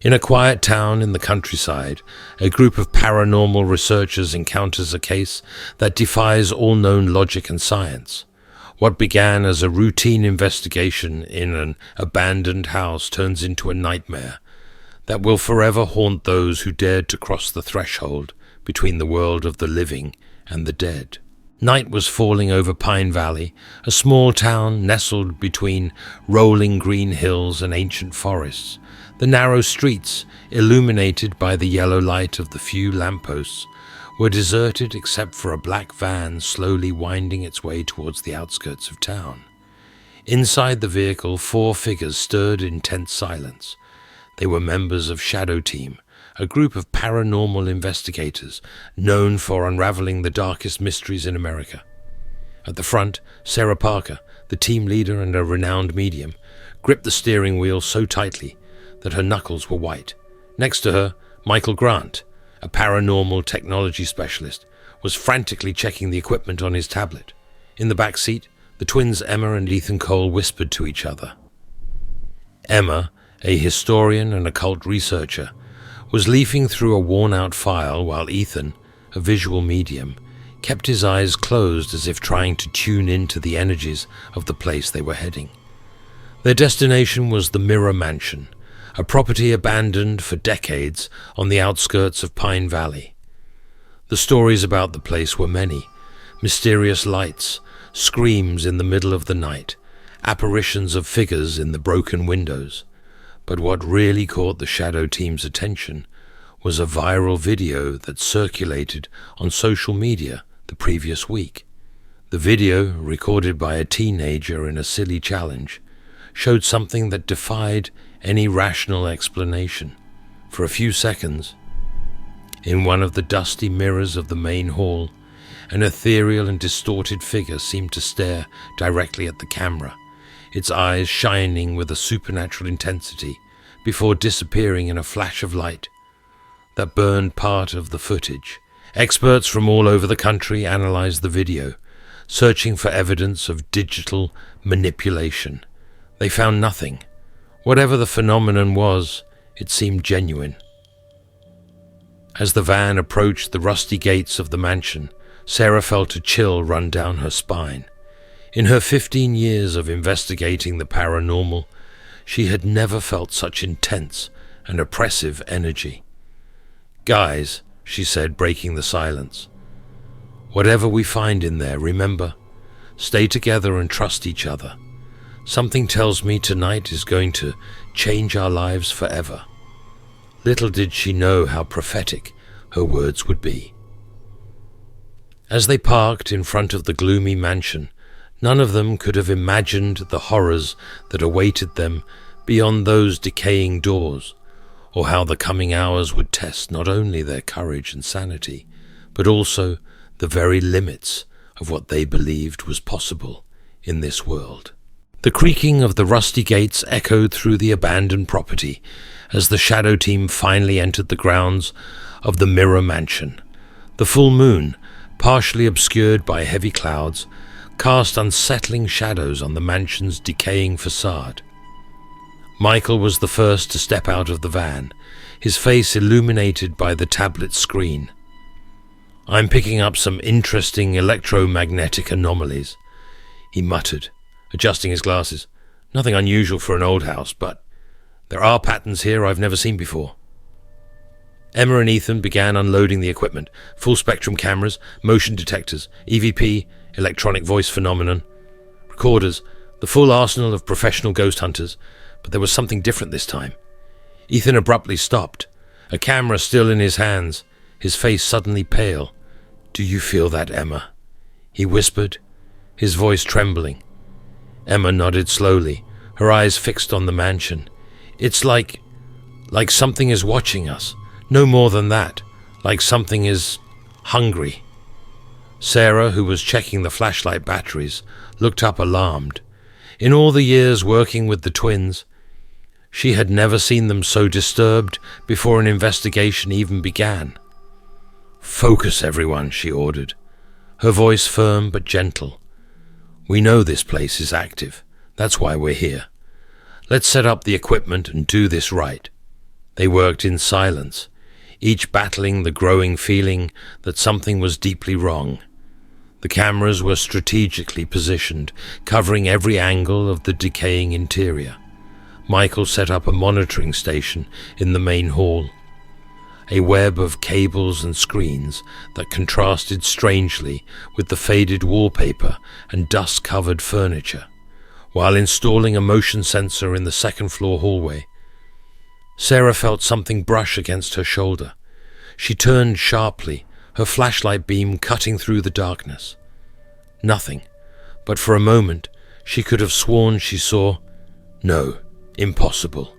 In a quiet town in the countryside, a group of paranormal researchers encounters a case that defies all known logic and science. What began as a routine investigation in an abandoned house turns into a nightmare that will forever haunt those who dared to cross the threshold between the world of the living and the dead. Night was falling over Pine Valley, a small town nestled between rolling green hills and ancient forests. The narrow streets, illuminated by the yellow light of the few lampposts, were deserted except for a black van slowly winding its way towards the outskirts of town. Inside the vehicle, 4 figures stirred in tense silence. They were members of Shadow Team, a group of paranormal investigators known for unraveling the darkest mysteries in America. At the front, Sarah Parker, the team leader and a renowned medium, gripped the steering wheel so tightly that her knuckles were white. Next to her, Michael Grant, a paranormal technology specialist, was frantically checking the equipment on his tablet. In the back seat, the twins Emma and Ethan Cole whispered to each other. Emma, a historian and occult researcher, was leafing through a worn-out file while Ethan, a visual medium, kept his eyes closed as if trying to tune into the energies of the place they were heading. Their destination was the Mirror Mansion, a property abandoned for decades on the outskirts of Pine Valley. The stories about the place were many: mysterious lights, screams in the middle of the night, apparitions of figures in the broken windows. But what really caught the Shadow Team's attention was a viral video that circulated on social media the previous week. The video, recorded by a teenager in a silly challenge, showed something that defied any rational explanation. For a few seconds, in one of the dusty mirrors of the main hall, an ethereal and distorted figure seemed to stare directly at the camera, its eyes shining with a supernatural intensity before disappearing in a flash of light that burned part of the footage. Experts from all over the country analyzed the video, searching for evidence of digital manipulation. They found nothing. Whatever the phenomenon was, it seemed genuine. As the van approached the rusty gates of the mansion, Sarah felt a chill run down her spine. In her 15 years of investigating the paranormal, she had never felt such intense and oppressive energy. "Guys," she said, breaking the silence, "whatever we find in there, remember, stay together and trust each other. Something tells me tonight is going to change our lives forever." Little did she know how prophetic her words would be. As they parked in front of the gloomy mansion, none of them could have imagined the horrors that awaited them beyond those decaying doors, or how the coming hours would test not only their courage and sanity, but also the very limits of what they believed was possible in this world. The creaking of the rusty gates echoed through the abandoned property as the Shadow Team finally entered the grounds of the Mirror Mansion. The full moon, partially obscured by heavy clouds, cast unsettling shadows on the mansion's decaying facade. Michael was the first to step out of the van, his face illuminated by the tablet screen. "I'm picking up some interesting electromagnetic anomalies," he muttered, adjusting his glasses. "Nothing unusual for an old house, but there are patterns here I've never seen before." Emma and Ethan began unloading the equipment: full-spectrum cameras, motion detectors, EVP, electronic voice phenomenon, recorders, the full arsenal of professional ghost hunters. But there was something different this time. Ethan abruptly stopped, a camera still in his hands, his face suddenly pale. "Do you feel that, Emma?" he whispered, his voice trembling. Emma nodded slowly, her eyes fixed on the mansion. "It's like something is watching us. No more than that. Like something is hungry." Sarah, who was checking the flashlight batteries, looked up alarmed. In all the years working with the twins, she had never seen them so disturbed before an investigation even began. "Focus, everyone," she ordered, her voice firm but gentle. "We know this place is active. That's why we're here. Let's set up the equipment and do this right." They worked in silence, each battling the growing feeling that something was deeply wrong. The cameras were strategically positioned, covering every angle of the decaying interior. Michael set up a monitoring station in the main hall, a web of cables and screens that contrasted strangely with the faded wallpaper and dust-covered furniture. While installing a motion sensor in the second-floor hallway, Sarah felt something brush against her shoulder. She turned sharply, her flashlight beam cutting through the darkness. Nothing, but for a moment she could have sworn she saw... No, impossible.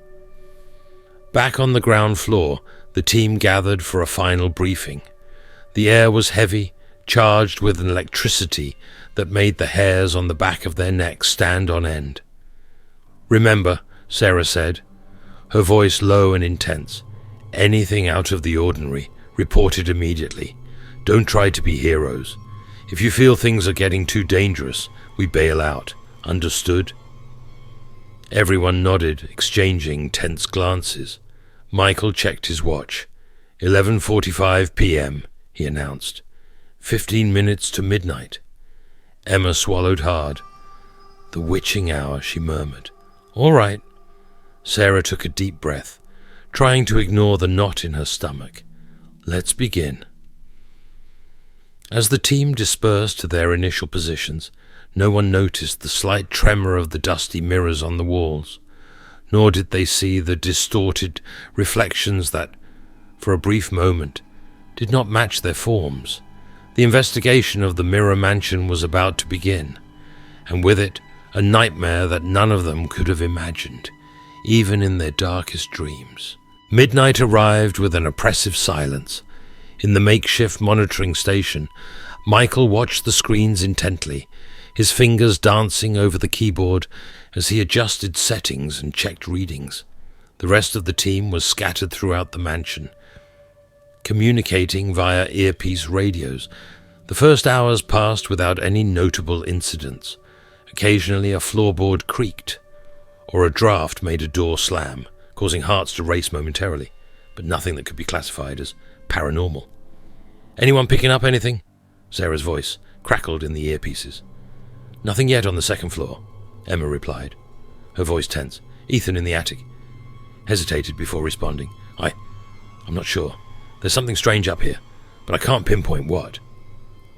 Back on the ground floor, the team gathered for a final briefing. The air was heavy, charged with an electricity that made the hairs on the back of their necks stand on end. "Remember," Sarah said, her voice low and intense, "anything out of the ordinary, report it immediately. Don't try to be heroes. If you feel things are getting too dangerous, we bail out. Understood?" Everyone nodded, exchanging tense glances. Michael checked his watch. 11:45 p.m., he announced. 15 minutes to midnight. Emma swallowed hard. "The witching hour," she murmured. "All right." Sarah took a deep breath, trying to ignore the knot in her stomach. "Let's begin." As the team dispersed to their initial positions, no one noticed the slight tremor of the dusty mirrors on the walls, nor did they see the distorted reflections that, for a brief moment, did not match their forms. The investigation of the Mirror Mansion was about to begin, and with it, a nightmare that none of them could have imagined, even in their darkest dreams. Midnight arrived with an oppressive silence. In the makeshift monitoring station, Michael watched the screens intently, his fingers dancing over the keyboard as he adjusted settings and checked readings. The rest of the team was scattered throughout the mansion, communicating via earpiece radios. The first hours passed without any notable incidents. Occasionally a floorboard creaked, or a draft made a door slam, causing hearts to race momentarily, but nothing that could be classified as paranormal. "Anyone picking up anything?" Sarah's voice crackled in the earpieces. "Nothing yet on the second floor," Emma replied, her voice tense. Ethan in the attic hesitated before responding. I'm not sure. There's something strange up here, but I can't pinpoint what."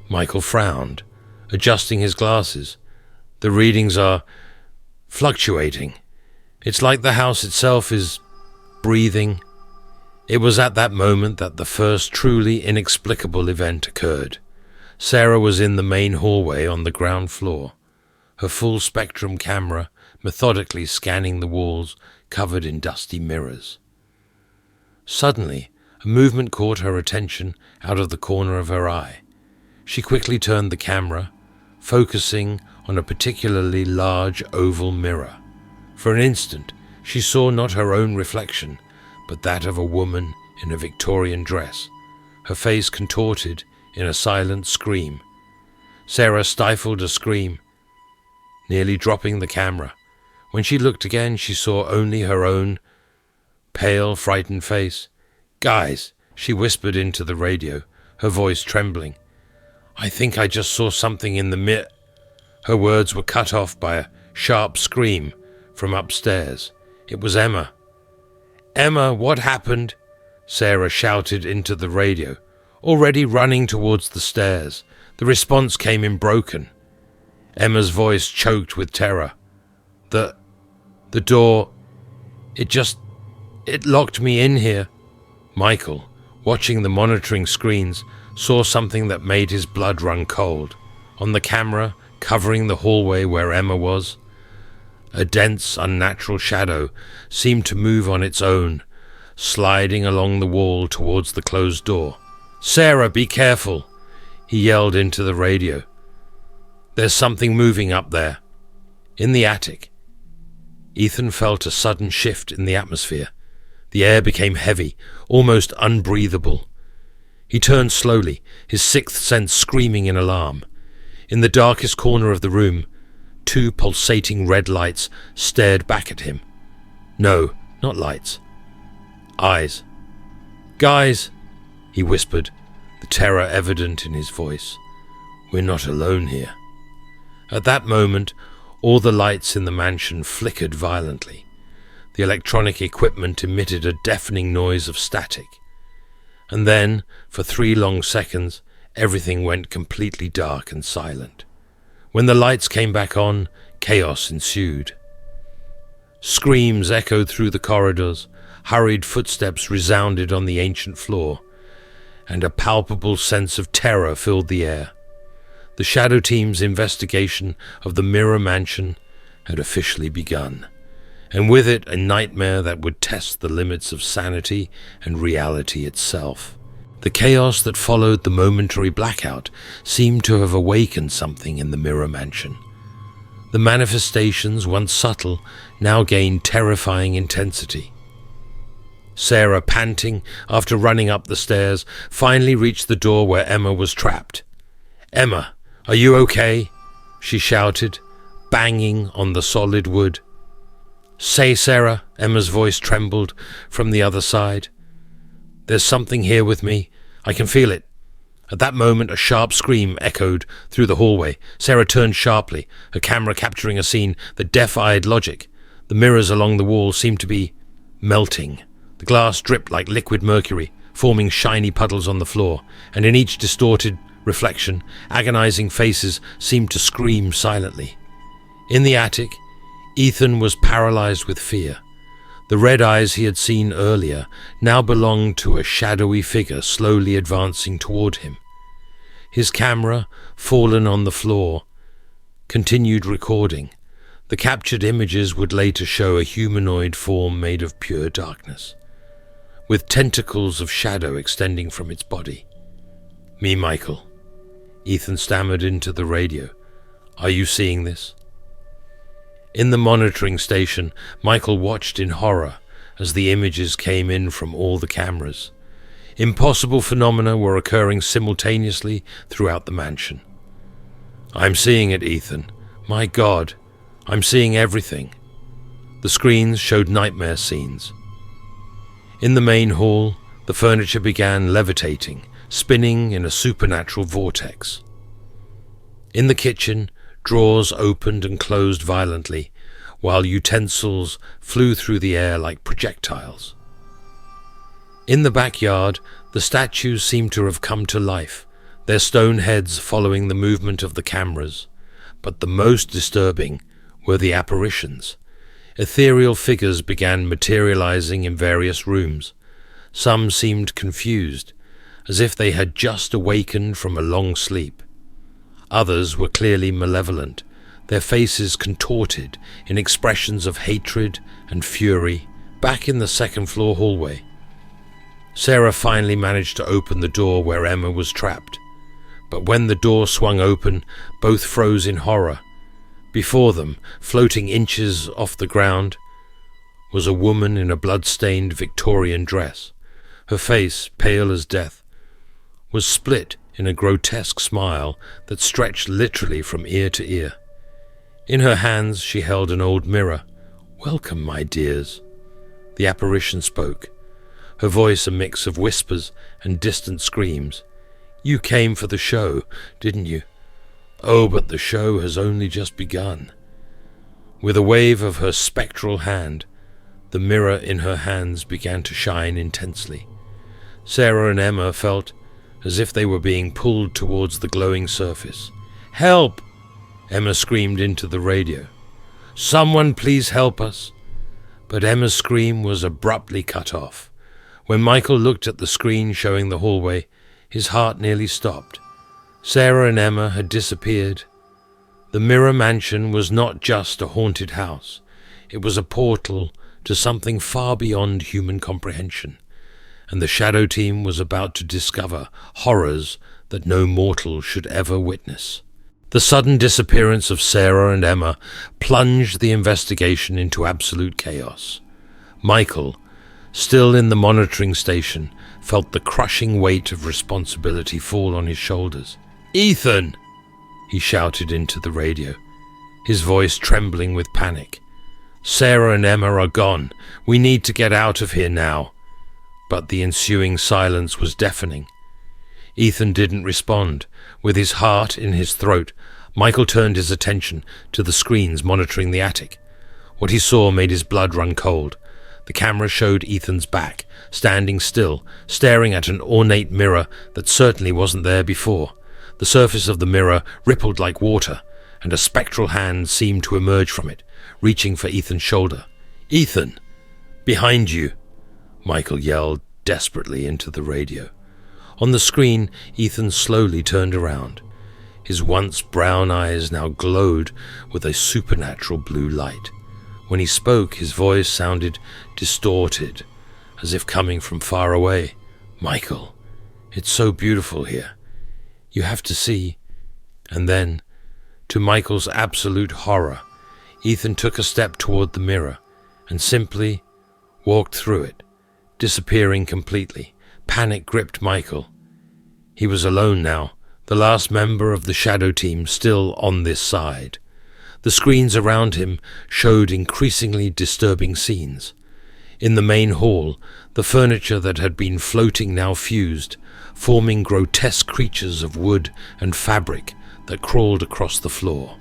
Michael frowned, adjusting his glasses. "The readings are fluctuating. It's like the house itself is breathing." It was at that moment that the first truly inexplicable event occurred. Sarah was in the main hallway on the ground floor, her full-spectrum camera methodically scanning the walls covered in dusty mirrors. Suddenly, a movement caught her attention out of the corner of her eye. She quickly turned the camera, focusing on a particularly large oval mirror. For an instant, she saw not her own reflection, but that of a woman in a Victorian dress, her face contorted in a silent scream. Sarah stifled a scream, nearly dropping the camera. When she looked again, she saw only her own pale, frightened face. "Guys," she whispered into the radio, her voice trembling. "I think I just saw something in the mirror." Her words were cut off by a sharp scream from upstairs. It was Emma. "Emma, what happened?" Sarah shouted into the radio, already running towards the stairs. The response came in broken. Emma's voice choked with terror. The door, it locked me in here." Michael, watching the monitoring screens, saw something that made his blood run cold. On the camera, covering the hallway where Emma was, a dense, unnatural shadow seemed to move on its own, sliding along the wall towards the closed door. "Sarah, be careful," he yelled into the radio. "There's something moving up there." In the attic, Ethan felt a sudden shift in the atmosphere. The air became heavy, almost unbreathable. He turned slowly, his sixth sense screaming in alarm. In the darkest corner of the room, 2 pulsating red lights stared back at him. No, not lights. Eyes. "Guys," he whispered, the terror evident in his voice. "We're not alone here." At that moment, all the lights in the mansion flickered violently. The electronic equipment emitted a deafening noise of static. And then, for 3 long seconds, everything went completely dark and silent. When the lights came back on, chaos ensued. Screams echoed through the corridors, hurried footsteps resounded on the ancient floor, and a palpable sense of terror filled the air. The Shadow Team's investigation of the Mirror Mansion had officially begun, and with it a nightmare that would test the limits of sanity and reality itself. The chaos that followed the momentary blackout seemed to have awakened something in the Mirror Mansion. The manifestations, once subtle, now gained terrifying intensity. Sarah, panting after running up the stairs, finally reached the door where Emma was trapped. "Emma, are you okay?" she shouted, banging on the solid wood. "Say, Sarah," Emma's voice trembled from the other side. "There's something here with me. I can feel it." At that moment, a sharp scream echoed through the hallway. Sarah turned sharply, her camera capturing a scene that defied logic. The mirrors along the wall seemed to be melting. The glass dripped like liquid mercury, forming shiny puddles on the floor, and in each distorted reflection, agonizing faces seemed to scream silently. In the attic, Ethan was paralyzed with fear. The red eyes he had seen earlier now belonged to a shadowy figure slowly advancing toward him. His camera, fallen on the floor, continued recording. The captured images would later show a humanoid form made of pure darkness, with tentacles of shadow extending from its body. "Me, Michael," Ethan stammered into the radio. "Are you seeing this?" In the monitoring station, Michael watched in horror as the images came in from all the cameras. Impossible phenomena were occurring simultaneously throughout the mansion. "I'm seeing it, Ethan. My God, I'm seeing everything." The screens showed nightmare scenes. In the main hall, the furniture began levitating, spinning in a supernatural vortex. In the kitchen, drawers opened and closed violently, while utensils flew through the air like projectiles. In the backyard, the statues seemed to have come to life, their stone heads following the movement of the cameras. But the most disturbing were the apparitions. Ethereal figures began materializing in various rooms. Some seemed confused, as if they had just awakened from a long sleep. Others were clearly malevolent, their faces contorted in expressions of hatred and fury. Back in the second-floor hallway, Sarah finally managed to open the door where Emma was trapped. But when the door swung open, both froze in horror. Before them, floating inches off the ground, was a woman in a blood-stained Victorian dress. Her face, pale as death, was split in a grotesque smile that stretched literally from ear to ear. In her hands she held an old mirror. "Welcome, my dears," the apparition spoke, her voice a mix of whispers and distant screams. "You came for the show, didn't you? Oh, but the show has only just begun." With a wave of her spectral hand, the mirror in her hands began to shine intensely. Sarah and Emma felt as if they were being pulled towards the glowing surface. "Help!" Emma screamed into the radio. "Someone please help us!" But Emma's scream was abruptly cut off. When Michael looked at the screen showing the hallway, his heart nearly stopped. Sarah and Emma had disappeared. The Mirror Mansion was not just a haunted house. It was a portal to something far beyond human comprehension, and the Shadow Team was about to discover horrors that no mortal should ever witness. The sudden disappearance of Sarah and Emma plunged the investigation into absolute chaos. Michael, still in the monitoring station, felt the crushing weight of responsibility fall on his shoulders. "Ethan!" he shouted into the radio, his voice trembling with panic. "Sarah and Emma are gone. We need to get out of here now." but the ensuing silence was deafening. Ethan didn't respond. With his heart in his throat, Michael turned his attention to the screens monitoring the attic. What he saw made his blood run cold. The camera showed Ethan's back, standing still, staring at an ornate mirror that certainly wasn't there before. The surface of the mirror rippled like water, and a spectral hand seemed to emerge from it, reaching for Ethan's shoulder. "Ethan! Behind you!" Michael yelled desperately into the radio. On the screen, Ethan slowly turned around. His once brown eyes now glowed with a supernatural blue light. When he spoke, his voice sounded distorted, as if coming from far away. "Michael, it's so beautiful here. You have to see." And then, to Michael's absolute horror, Ethan took a step toward the mirror and simply walked through it, disappearing completely. Panic gripped Michael. He was alone now, the last member of the shadow team still on this side. The screens around him showed increasingly disturbing scenes. In the main hall, the furniture that had been floating now fused, forming grotesque creatures of wood and fabric that crawled across the floor.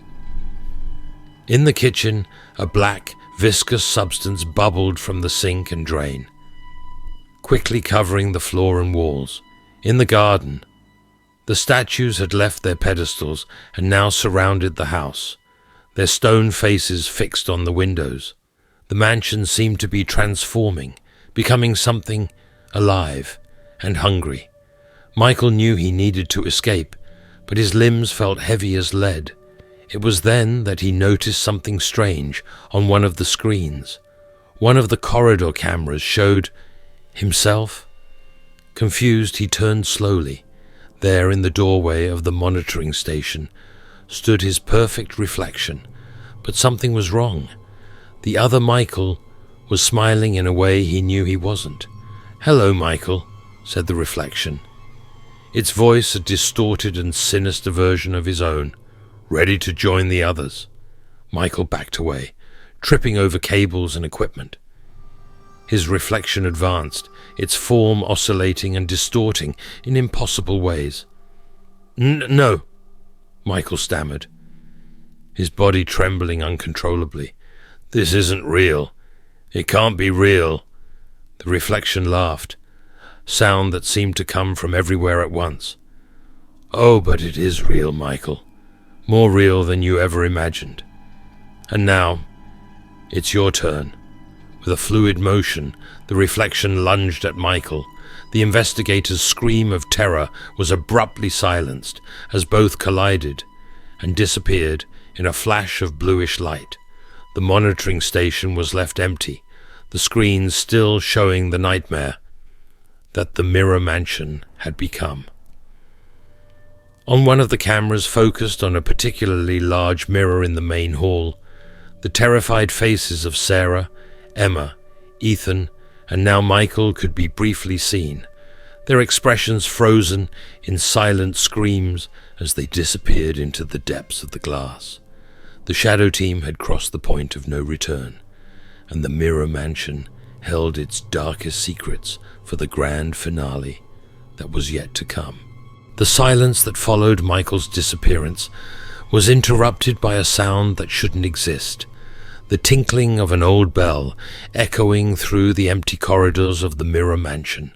In the kitchen, a black, viscous substance bubbled from the sink and drain, quickly covering the floor and walls. In the garden, the statues had left their pedestals and now surrounded the house, their stone faces fixed on the windows. The mansion seemed to be transforming, becoming something alive and hungry. Michael knew he needed to escape, but his limbs felt heavy as lead. It was then that he noticed something strange on one of the screens. One of the corridor cameras showed himself. Confused, he turned slowly. There, in the doorway of the monitoring station, stood his perfect reflection. But something was wrong. The other Michael was smiling in a way he knew he wasn't. "Hello, Michael," said the reflection, its voice a distorted and sinister version of his own. "Ready to join the others?" Michael backed away, tripping over cables and equipment. His reflection advanced, its form oscillating and distorting in impossible ways. No, Michael stammered, his body trembling uncontrollably. "This isn't real. It can't be real." The reflection laughed, sound that seemed to come from everywhere at once. "Oh, but it is real, Michael. More real than you ever imagined. And now, it's your turn." With a fluid motion, the reflection lunged at Michael. The investigator's scream of terror was abruptly silenced as both collided and disappeared in a flash of bluish light. The monitoring station was left empty, the screens still showing the nightmare that the mirror mansion had become. On one of the cameras focused on a particularly large mirror in the main hall, the terrified faces of Sarah, Emma, Ethan, and now Michael could be briefly seen, their expressions frozen in silent screams as they disappeared into the depths of the glass. The shadow team had crossed the point of no return, and the mirror mansion held its darkest secrets for the grand finale that was yet to come. The silence that followed Michael's disappearance was interrupted by a sound that shouldn't exist, the tinkling of an old bell echoing through the empty corridors of the mirror mansion.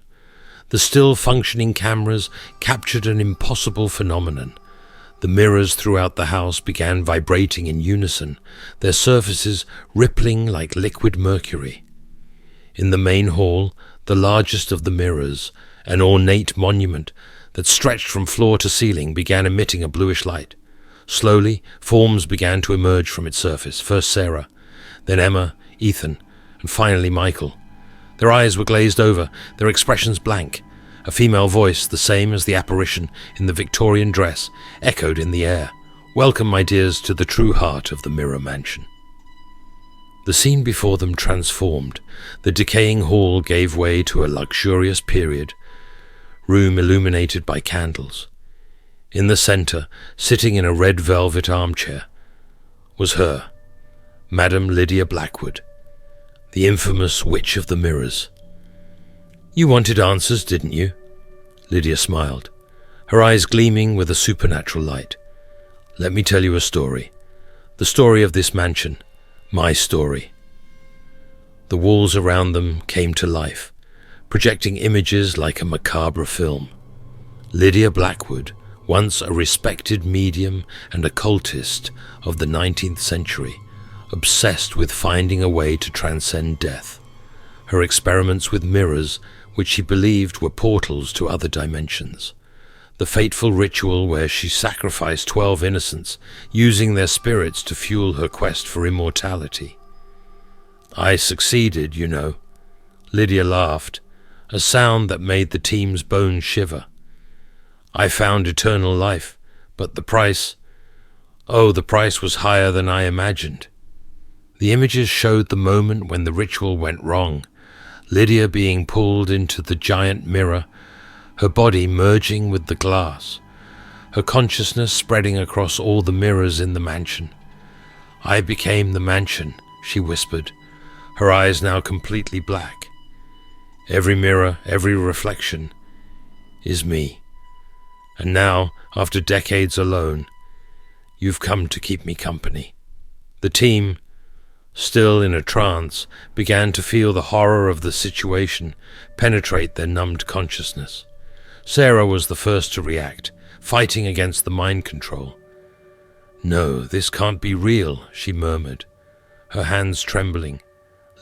The still functioning cameras captured an impossible phenomenon. The mirrors throughout the house began vibrating in unison, their surfaces rippling like liquid mercury. In the main hall, the largest of the mirrors, an ornate monument that stretched from floor to ceiling, began emitting a bluish light. Slowly, forms began to emerge from its surface, first Sarah, then Emma, Ethan, and finally Michael. Their eyes were glazed over, their expressions blank. A female voice, the same as the apparition in the Victorian dress, echoed in the air. "Welcome, my dears, to the true heart of the mirror mansion." The scene before them transformed. The decaying hall gave way to a luxurious period room illuminated by candles. In the center, sitting in a red velvet armchair, was her, Madame Lydia Blackwood, the infamous Witch of the Mirrors. You wanted answers, didn't you? Lydia smiled, her eyes gleaming with a supernatural light. Let me tell you a story. The story of this mansion. My story. The walls around them came to life, projecting images like a macabre film. Lydia Blackwood, once a respected medium and occultist of the 19th century, obsessed with finding a way to transcend death. Her experiments with mirrors, which she believed were portals to other dimensions. The fateful ritual where she sacrificed 12 innocents, using their spirits to fuel her quest for immortality. I succeeded, you know. Lydia laughed, a sound that made the team's bones shiver. I found eternal life, but the price was higher than I imagined. The images showed the moment when the ritual went wrong, Lydia being pulled into the giant mirror, her body merging with the glass, her consciousness spreading across all the mirrors in the mansion. I became the mansion, she whispered, her eyes now completely black. Every mirror, every reflection is me. And now, after decades alone, you've come to keep me company. The team, still in a trance, began to feel the horror of the situation penetrate their numbed consciousness. Sarah was the first to react, fighting against the mind control. No, this can't be real, she murmured, her hands trembling.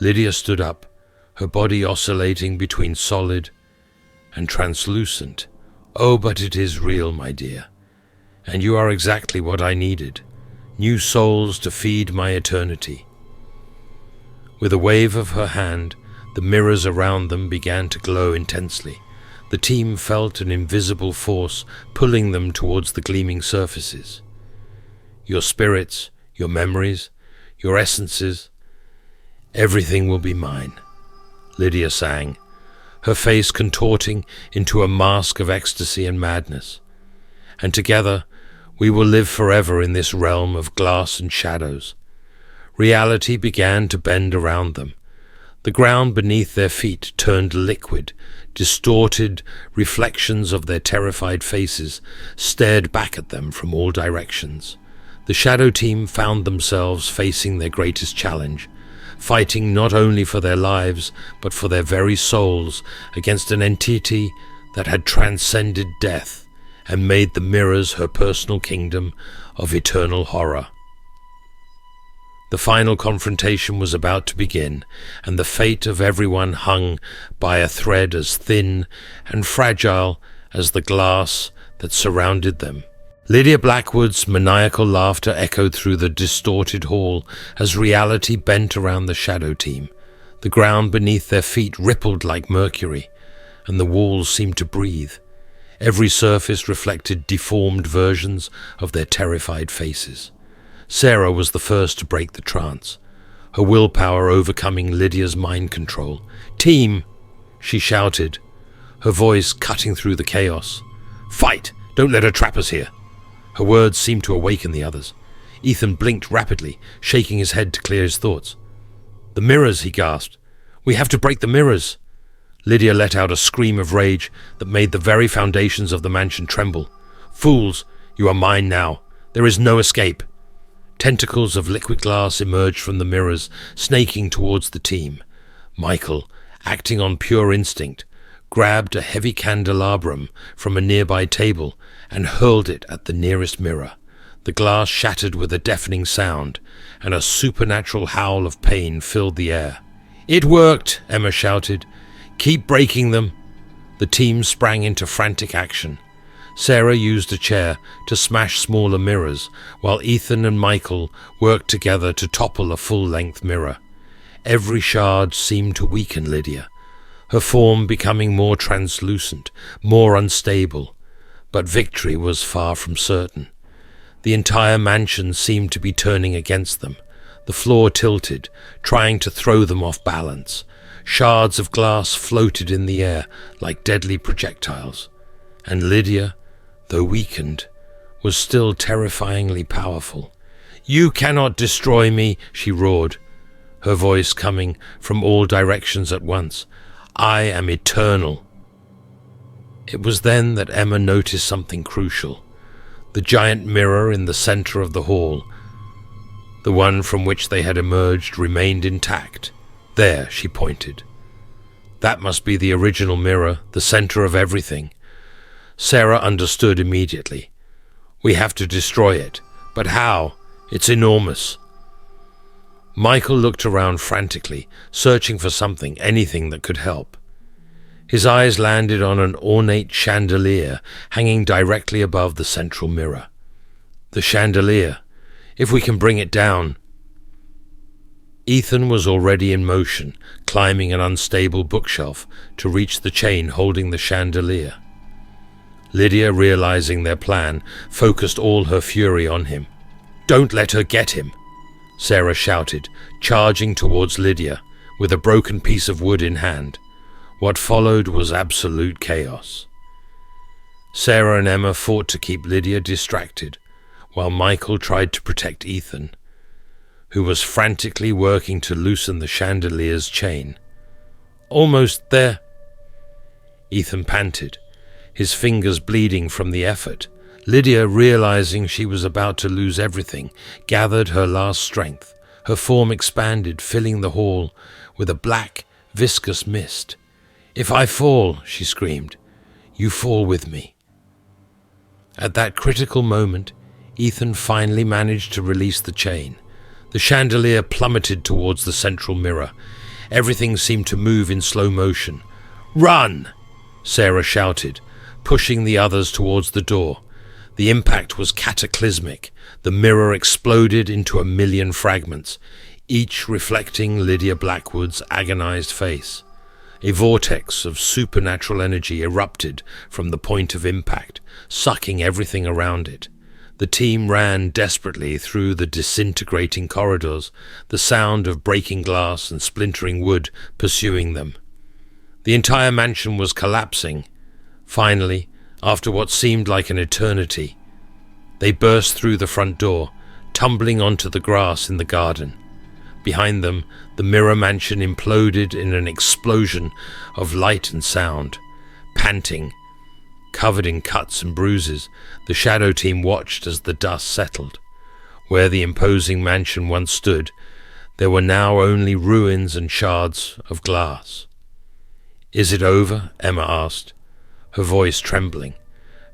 Lydia stood up, her body oscillating between solid and translucent. Oh, but it is real, my dear, and you are exactly what I needed, new souls to feed my eternity. With a wave of her hand, the mirrors around them began to glow intensely. The team felt an invisible force pulling them towards the gleaming surfaces. Your spirits, your memories, your essences, everything will be mine, Lydia sang, her face contorting into a mask of ecstasy and madness. And together we will live forever in this realm of glass and shadows. Reality began to bend around them. The ground beneath their feet turned liquid. Distorted reflections of their terrified faces stared back at them from all directions. The shadow team found themselves facing their greatest challenge, fighting not only for their lives, but for their very souls against an entity that had transcended death and made the mirrors her personal kingdom of eternal horror. The final confrontation was about to begin, and the fate of everyone hung by a thread as thin and fragile as the glass that surrounded them. Lydia Blackwood's maniacal laughter echoed through the distorted hall as reality bent around the shadow team. The ground beneath their feet rippled like mercury, and the walls seemed to breathe. Every surface reflected deformed versions of their terrified faces. Sarah was the first to break the trance, her willpower overcoming Lydia's mind control. "Team!" she shouted, her voice cutting through the chaos. "Fight! Don't let her trap us here!" Her words seemed to awaken the others. Ethan blinked rapidly, shaking his head to clear his thoughts. "The mirrors," he gasped. "We have to break the mirrors!" Lydia let out a scream of rage that made the very foundations of the mansion tremble. "Fools! You are mine now. There is no escape!" Tentacles of liquid glass emerged from the mirrors, snaking towards the team. Michael, acting on pure instinct, grabbed a heavy candelabrum from a nearby table and hurled it at the nearest mirror. The glass shattered with a deafening sound, and a supernatural howl of pain filled the air. "It worked!" Emma shouted. "Keep breaking them!" The team sprang into frantic action. Sarah used a chair to smash smaller mirrors, while Ethan and Michael worked together to topple a full-length mirror. Every shard seemed to weaken Lydia, her form becoming more translucent, more unstable. But victory was far from certain. The entire mansion seemed to be turning against them. The floor tilted, trying to throw them off balance. Shards of glass floated in the air like deadly projectiles. And Lydia, though weakened, was still terrifyingly powerful. "You cannot destroy me," she roared, her voice coming from all directions at once. I am eternal. It was then that Emma noticed something crucial. The giant mirror in the center of the hall, the one from which they had emerged, remained intact. There, she pointed. That must be the original mirror, the center of everything. Sarah understood immediately. We have to destroy it. But how? It's enormous. Michael looked around frantically, searching for something, anything that could help. His eyes landed on an ornate chandelier hanging directly above the central mirror. The chandelier. If we can bring it down. Ethan was already in motion, climbing an unstable bookshelf to reach the chain holding the chandelier. Lydia, realizing their plan, focused all her fury on him. "Don't let her get him!" Sarah shouted, charging towards Lydia, with a broken piece of wood in hand. What followed was absolute chaos. Sarah and Emma fought to keep Lydia distracted, while Michael tried to protect Ethan, who was frantically working to loosen the chandelier's chain. "Almost there," Ethan panted, his fingers bleeding from the effort. Lydia, realizing she was about to lose everything, gathered her last strength. Her form expanded, filling the hall with a black, viscous mist. "If I fall," she screamed, "you fall with me." At that critical moment, Ethan finally managed to release the chain. The chandelier plummeted towards the central mirror. Everything seemed to move in slow motion. "Run!" Sarah shouted, pushing the others towards the door. The impact was cataclysmic. The mirror exploded into a million fragments, each reflecting Lydia Blackwood's agonized face. A vortex of supernatural energy erupted from the point of impact, sucking everything around it. The team ran desperately through the disintegrating corridors, the sound of breaking glass and splintering wood pursuing them. The entire mansion was collapsing. Finally, after what seemed like an eternity, they burst through the front door, tumbling onto the grass in the garden. Behind them, the mirror mansion imploded in an explosion of light and sound. Panting, covered in cuts and bruises, the shadow team watched as the dust settled. Where the imposing mansion once stood, there were now only ruins and shards of glass. "Is it over?" Emma asked, her voice trembling.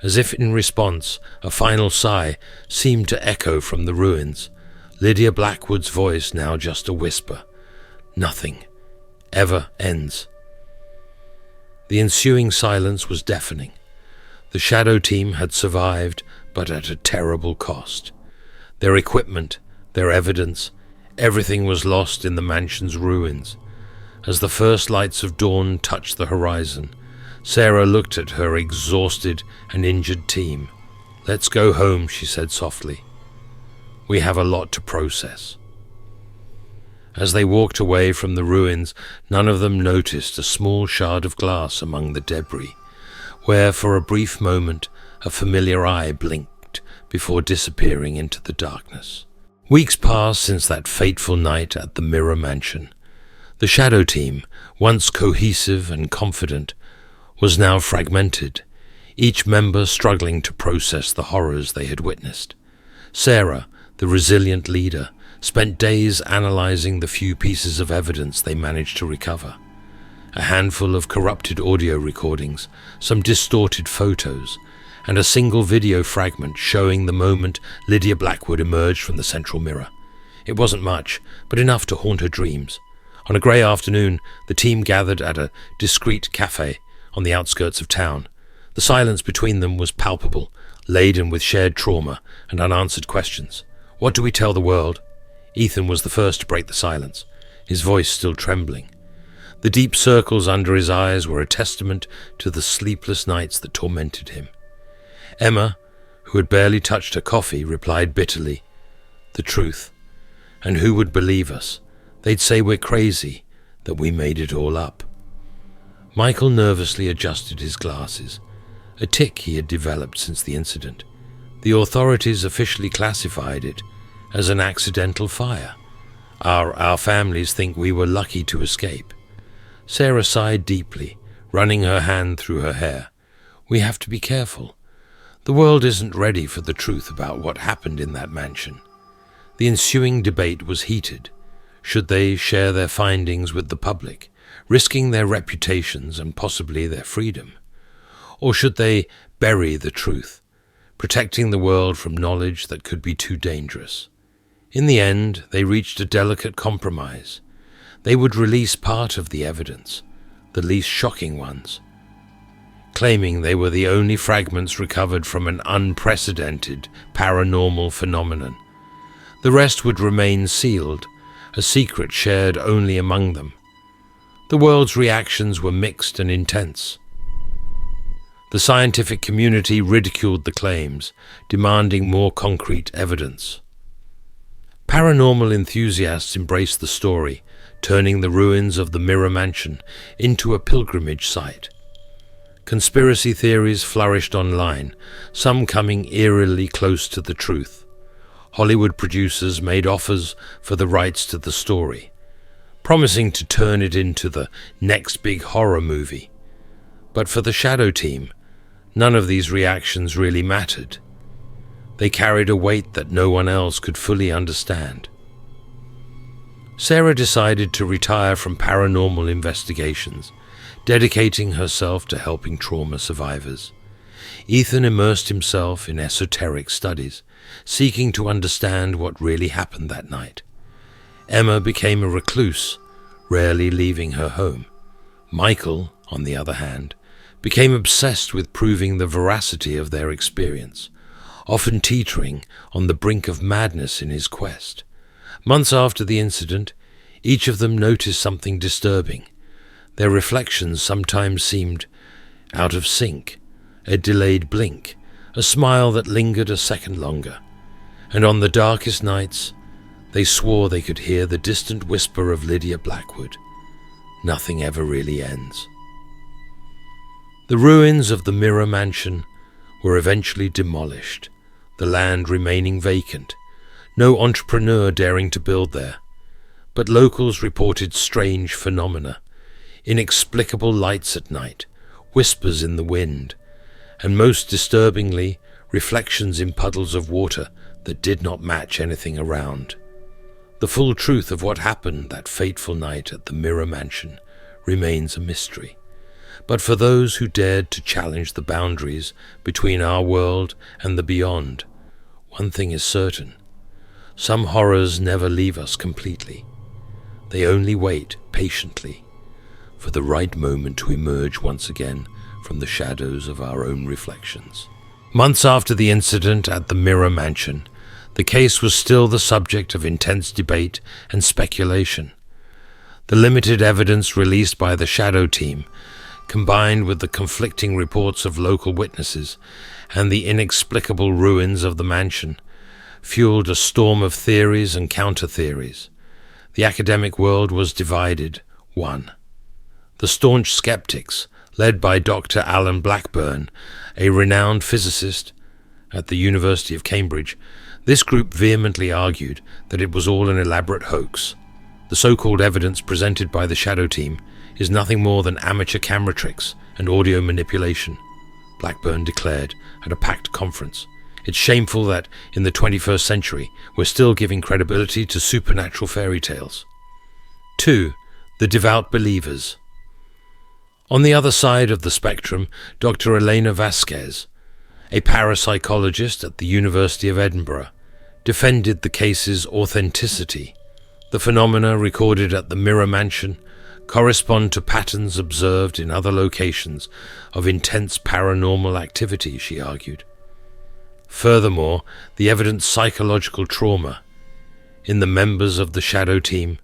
As if in response, a final sigh seemed to echo from the ruins. Lydia Blackwood's voice now just a whisper. "Nothing ever ends." The ensuing silence was deafening. The shadow team had survived, but at a terrible cost. Their equipment, their evidence, everything was lost in the mansion's ruins. As the first lights of dawn touched the horizon, Sarah looked at her exhausted and injured team. "Let's go home," she said softly. "We have a lot to process." As they walked away from the ruins, none of them noticed a small shard of glass among the debris, where for a brief moment a familiar eye blinked before disappearing into the darkness. Weeks passed since that fateful night at the Mirror Mansion. The shadow team, once cohesive and confident, was now fragmented, each member struggling to process the horrors they had witnessed. Sarah, the resilient leader, spent days analyzing the few pieces of evidence they managed to recover. A handful of corrupted audio recordings, some distorted photos, and a single video fragment showing the moment Lydia Blackwood emerged from the central mirror. It wasn't much, but enough to haunt her dreams. On a grey afternoon, the team gathered at a discreet cafe on the outskirts of town. The silence between them was palpable, laden with shared trauma and unanswered questions. "What do we tell the world?" Ethan was the first to break the silence, his voice still trembling. The deep circles under his eyes were a testament to the sleepless nights that tormented him. Emma, who had barely touched her coffee, replied bitterly, "The truth. And who would believe us? They'd say we're crazy, that we made it all up." Michael nervously adjusted his glasses, a tic he had developed since the incident. The authorities officially classified it as an accidental fire. Our families think we were lucky to escape. Sarah sighed deeply, running her hand through her hair. We have to be careful. The world isn't ready for the truth about what happened in that mansion. The ensuing debate was heated. Should they share their findings with the public, risking their reputations and possibly their freedom? Or should they bury the truth, protecting the world from knowledge that could be too dangerous? In the end, they reached a delicate compromise. They would release part of the evidence, the least shocking ones, claiming they were the only fragments recovered from an unprecedented paranormal phenomenon. The rest would remain sealed, a secret shared only among them. The world's reactions were mixed and intense. The scientific community ridiculed the claims, demanding more concrete evidence. Paranormal enthusiasts embraced the story, turning the ruins of the Mirror Mansion into a pilgrimage site. Conspiracy theories flourished online, some coming eerily close to the truth. Hollywood producers made offers for the rights to the story, promising to turn it into the next big horror movie. But for the Shadow team, none of these reactions really mattered. They carried a weight that no one else could fully understand. Sarah decided to retire from paranormal investigations, dedicating herself to helping trauma survivors. Ethan immersed himself in esoteric studies, seeking to understand what really happened that night. Emma became a recluse, rarely leaving her home. Michael, on the other hand, became obsessed with proving the veracity of their experience, often teetering on the brink of madness in his quest. Months after the incident, each of them noticed something disturbing. Their reflections sometimes seemed out of sync, a delayed blink, a smile that lingered a second longer. And on the darkest nights, they swore they could hear the distant whisper of Lydia Blackwood. Nothing ever really ends. The ruins of the Mirror Mansion were eventually demolished, the land remaining vacant, no entrepreneur daring to build there. But locals reported strange phenomena, inexplicable lights at night, whispers in the wind, and most disturbingly, reflections in puddles of water that did not match anything around. The full truth of what happened that fateful night at the Mirror Mansion remains a mystery. But for those who dared to challenge the boundaries between our world and the beyond, one thing is certain: some horrors never leave us completely. They only wait patiently for the right moment to emerge once again from the shadows of our own reflections. Months after the incident at the Mirror Mansion, the case was still the subject of intense debate and speculation. The limited evidence released by the Shadow team, combined with the conflicting reports of local witnesses and the inexplicable ruins of the mansion, fueled a storm of theories and counter-theories. The academic world was divided. 1. The staunch skeptics, led by Dr. Alan Blackburn, a renowned physicist at the University of Cambridge. This group vehemently argued that it was all an elaborate hoax. The so-called evidence presented by the Shadow team is nothing more than amateur camera tricks and audio manipulation, Blackburn declared at a packed conference. It's shameful that, in the 21st century, we're still giving credibility to supernatural fairy tales. 2. The devout believers. On the other side of the spectrum, Dr. Elena Vasquez, a parapsychologist at the University of Edinburgh, defended the case's authenticity. The phenomena recorded at the Mirror Mansion correspond to patterns observed in other locations of intense paranormal activity, she argued. Furthermore, the evident psychological trauma in the members of the Shadow team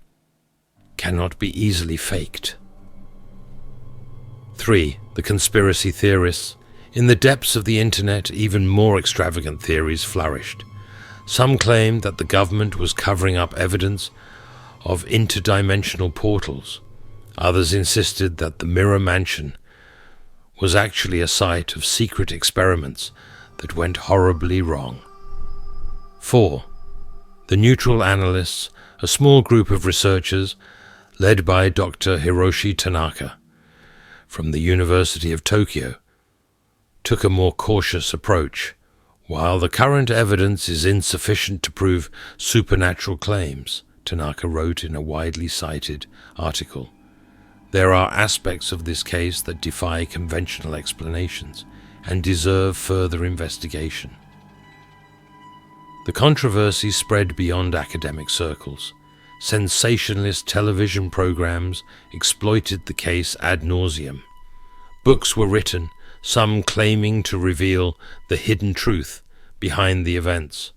cannot be easily faked. 3. The conspiracy theorists. In the depths of the internet, even more extravagant theories flourished. Some claimed that the government was covering up evidence of interdimensional portals. Others insisted that the Mirror Mansion was actually a site of secret experiments that went horribly wrong. 4. The neutral analysts, a small group of researchers led by Dr. Hiroshi Tanaka from the University of Tokyo, took a more cautious approach. While the current evidence is insufficient to prove supernatural claims, Tanaka wrote in a widely cited article, there are aspects of this case that defy conventional explanations and deserve further investigation. The controversy spread beyond academic circles. Sensationalist television programs exploited the case ad nauseum. Books were written, some claiming to reveal the hidden truth behind the events.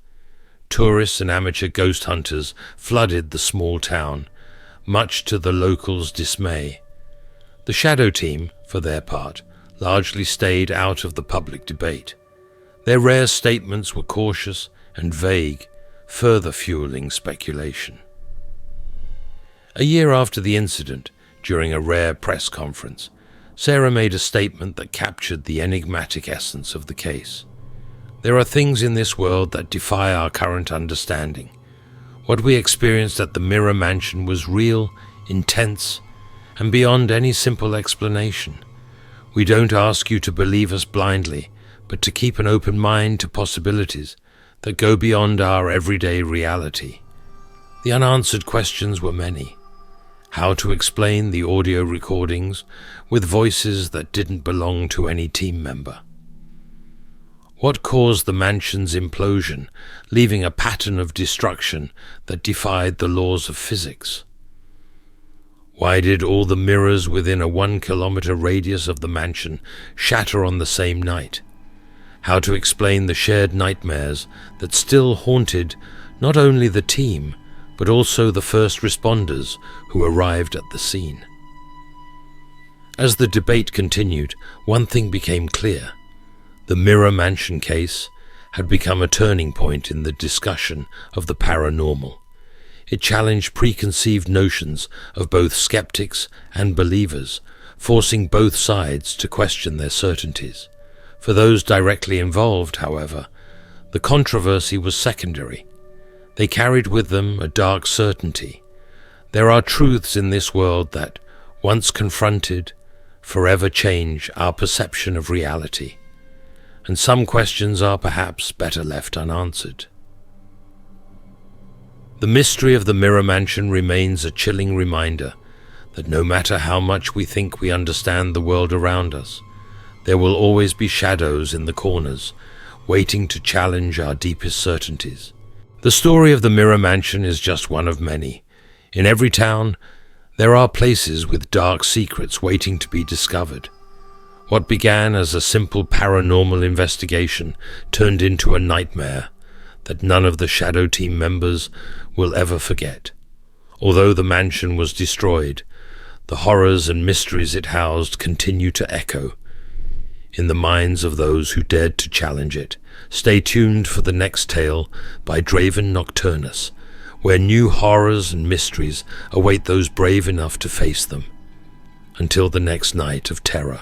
Tourists and amateur ghost hunters flooded the small town, much to the locals' dismay. The Shadow Team, for their part, largely stayed out of the public debate. Their rare statements were cautious and vague, further fueling speculation. A year after the incident, during a rare press conference, Sarah made a statement that captured the enigmatic essence of the case. There are things in this world that defy our current understanding. What we experienced at the Mirror Mansion was real, intense, and beyond any simple explanation. We don't ask you to believe us blindly, but to keep an open mind to possibilities that go beyond our everyday reality. The unanswered questions were many. How to explain the audio recordings with voices that didn't belong to any team member? What caused the mansion's implosion, leaving a pattern of destruction that defied the laws of physics? Why did all the mirrors within a 1-kilometer radius of the mansion shatter on the same night? How to explain the shared nightmares that still haunted not only the team, but also the first responders who arrived at the scene? As the debate continued, one thing became clear. The Mirror Mansion case had become a turning point in the discussion of the paranormal. It challenged preconceived notions of both skeptics and believers, forcing both sides to question their certainties. For those directly involved, however, the controversy was secondary. They carried with them a dark certainty. There are truths in this world that, once confronted, forever change our perception of reality. And some questions are perhaps better left unanswered. The mystery of the Mirror Mansion remains a chilling reminder that no matter how much we think we understand the world around us, there will always be shadows in the corners, waiting to challenge our deepest certainties. The story of the Mirror Mansion is just one of many. In every town, there are places with dark secrets waiting to be discovered. What began as a simple paranormal investigation turned into a nightmare that none of the Shadow Team members will ever forget. Although the mansion was destroyed, the horrors and mysteries it housed continue to echo in the minds of those who dared to challenge it. Stay tuned for the next tale by Draven Nocturnus, where new horrors and mysteries await those brave enough to face them. Until the next night of terror.